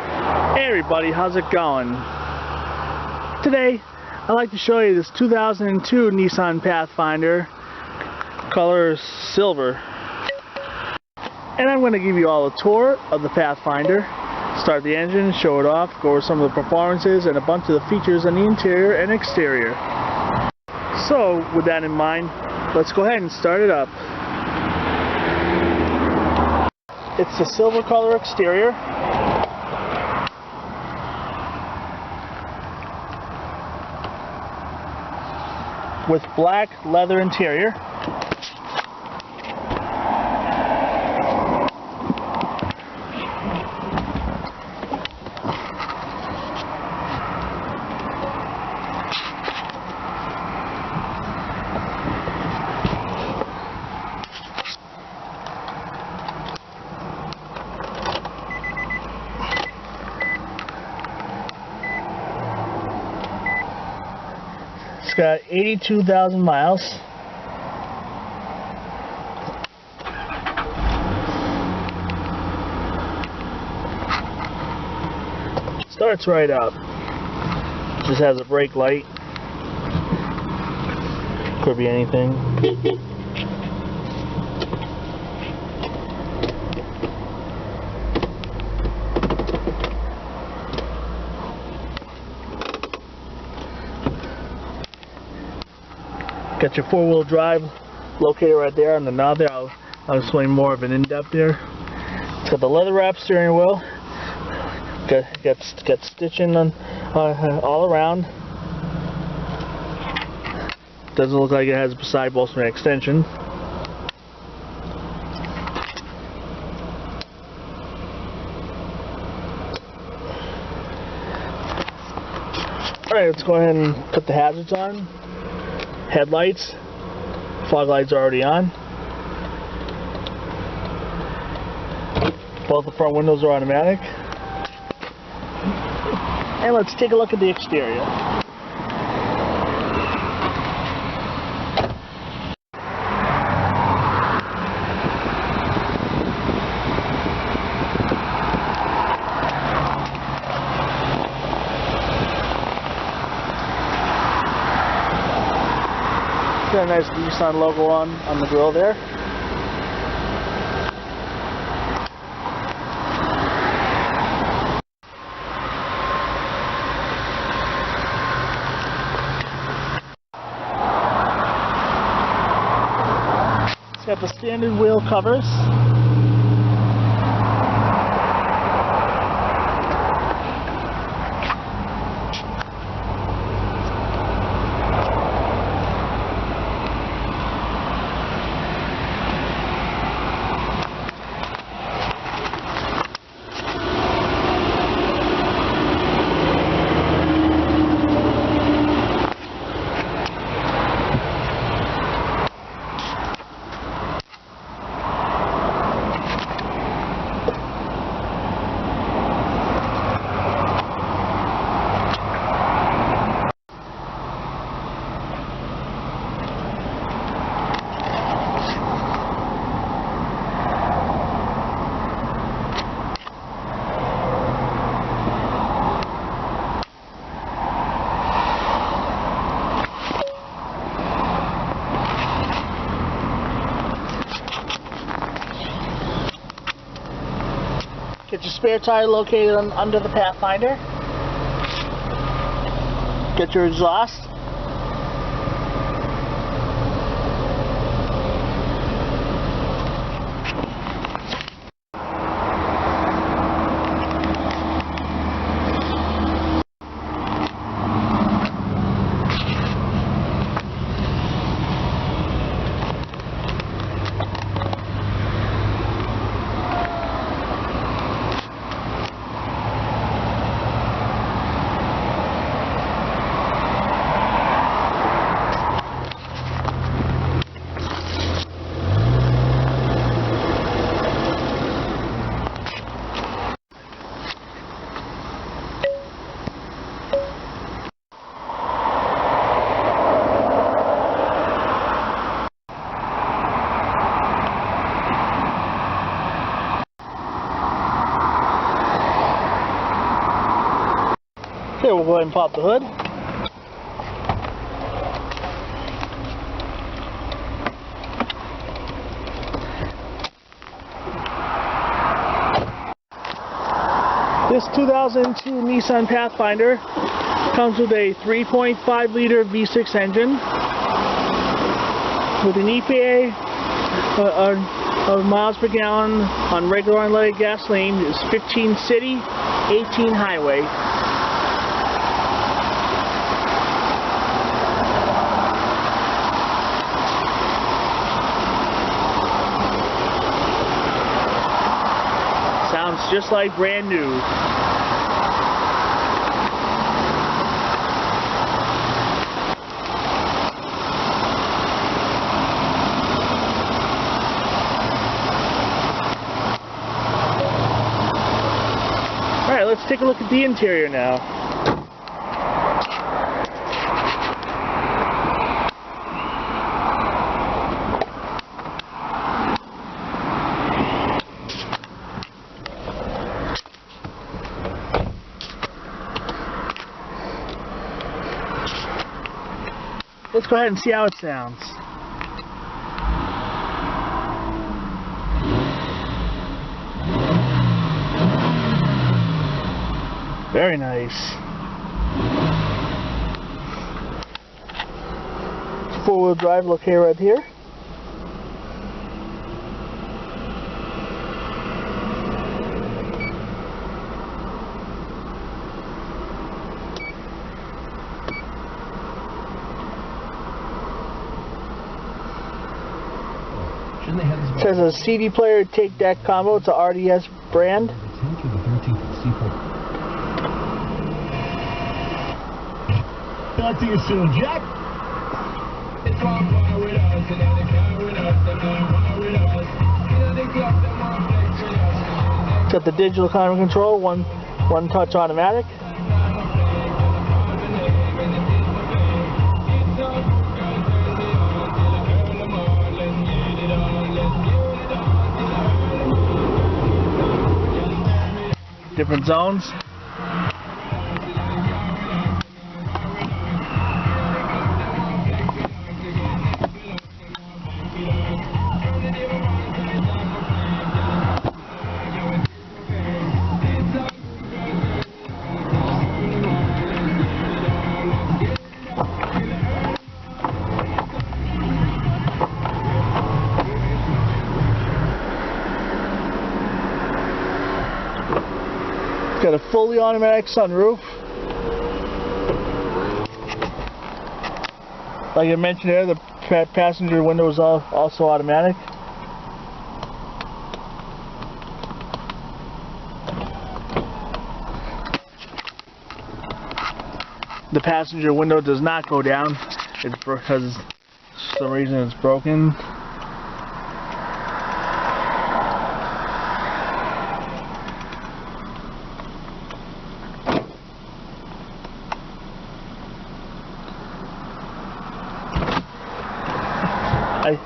Hey everybody, how's it going? Today, I'd like to show you this 2002 Nissan Pathfinder, color silver. And I'm going to give you all a tour of the Pathfinder, start the engine, show it off, go over some of the performances and a bunch of the features on the interior and exterior. So, with that in mind, let's go ahead and start it up. It's the silver color exterior. With black leather interior. It's got 82,000 miles. Starts right up. Just has a brake light. Could be anything. Got your four-wheel drive located right there on the knob there. I'll explain more of it in depth there. It's got the leather wrap steering wheel. Got stitching on all around. Doesn't look like it has a side bolster extension. Alright, let's go ahead and put the hazards on. Headlights, fog lights are already on. Both the front windows are automatic. And let's take a look at the exterior. Got a nice Nissan logo on the grill there. It's got the standard wheel covers. Get your spare tire located under the Pathfinder. Get your exhaust. Okay, we'll go ahead and pop the hood. This 2002 Nissan Pathfinder comes with a 3.5 liter V6 engine with an EPA of miles per gallon on regular unleaded gasoline. It's 15 city, 18 highway. Sounds just like brand new. Alright, let's take a look at the interior now. Let's go ahead and see how it sounds. Very nice. Four-wheel drive located right here. It says a CD player tape deck combo. It's a RDS brand. Talk to you soon, Jack. Got the digital climate control, one touch automatic. Different zones. Got a fully automatic sunroof. Like I mentioned there, the passenger window is also automatic. The passenger window does not go down. It's because for some reason it's broken.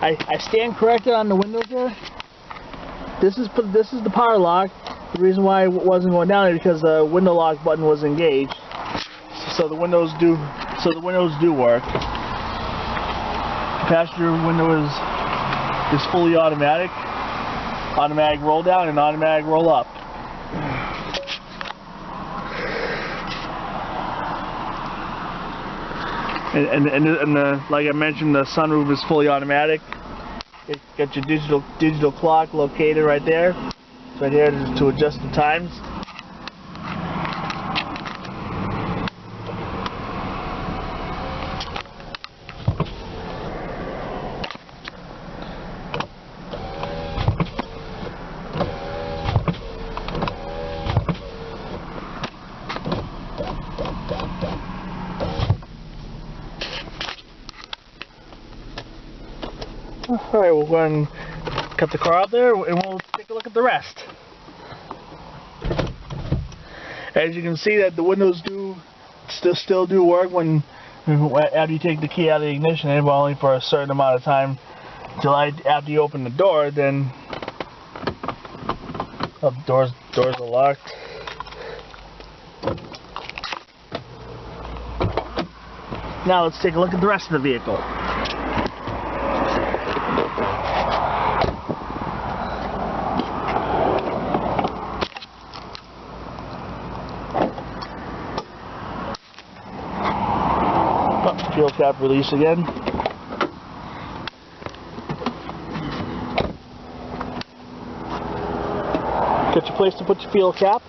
I stand corrected on the windows there. This is the power lock. The reason why it wasn't going down is because the window lock button was engaged. So the windows do work. The passenger window is fully automatic. Automatic roll down and automatic roll up. And like I mentioned, the sunroof is fully automatic. It's got your digital clock located right there. It's right here to adjust the times. Alright, we'll go ahead and cut the car out there and we'll take a look at the rest. As you can see, that the windows still do work after you take the key out of the ignition, but only for a certain amount of time until after you open the door. Then the doors are locked. Now let's take a look at the rest of the vehicle. Fuel cap release again. Got your place to put your fuel cap.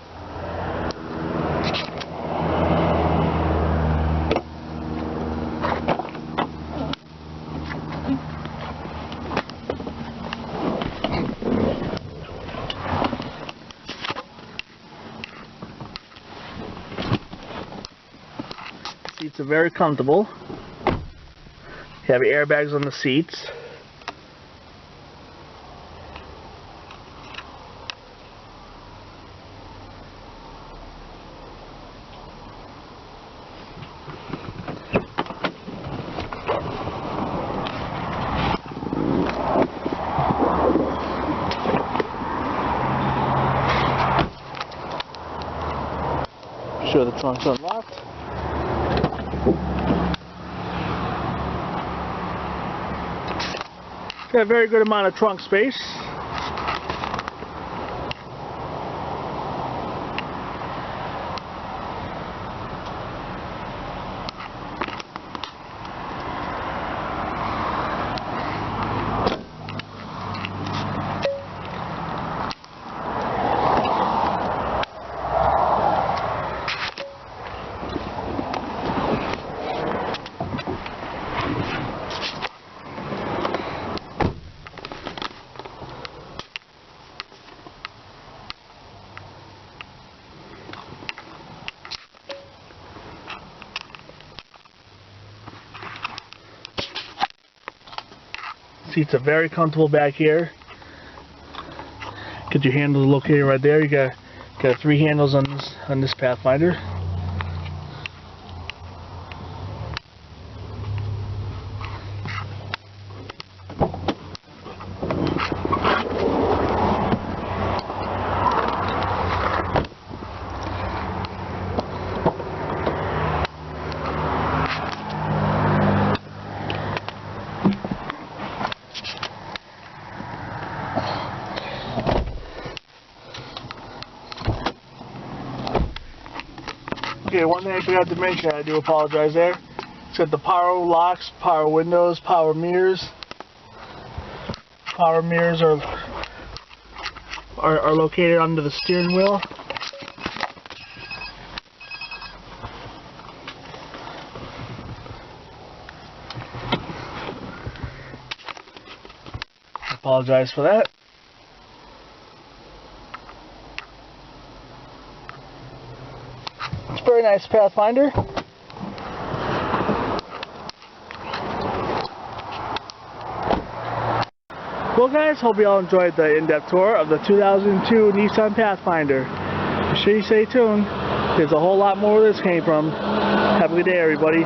Seats are very comfortable. You have airbags on the seats. Sure the trunk's unlocked. Got a very good amount of trunk space. Seats are very comfortable back here. Get your handles located right there. You got 3 handles on this Pathfinder. Okay, one thing I forgot to mention, I do apologize there. It's got the power locks, power windows, power mirrors. Power mirrors are located under the steering wheel. I apologize for that. It's a very nice Pathfinder. Well guys, hope you all enjoyed the in-depth tour of the 2002 Nissan Pathfinder. Be sure you stay tuned. There's a whole lot more where this came from. Have a good day everybody.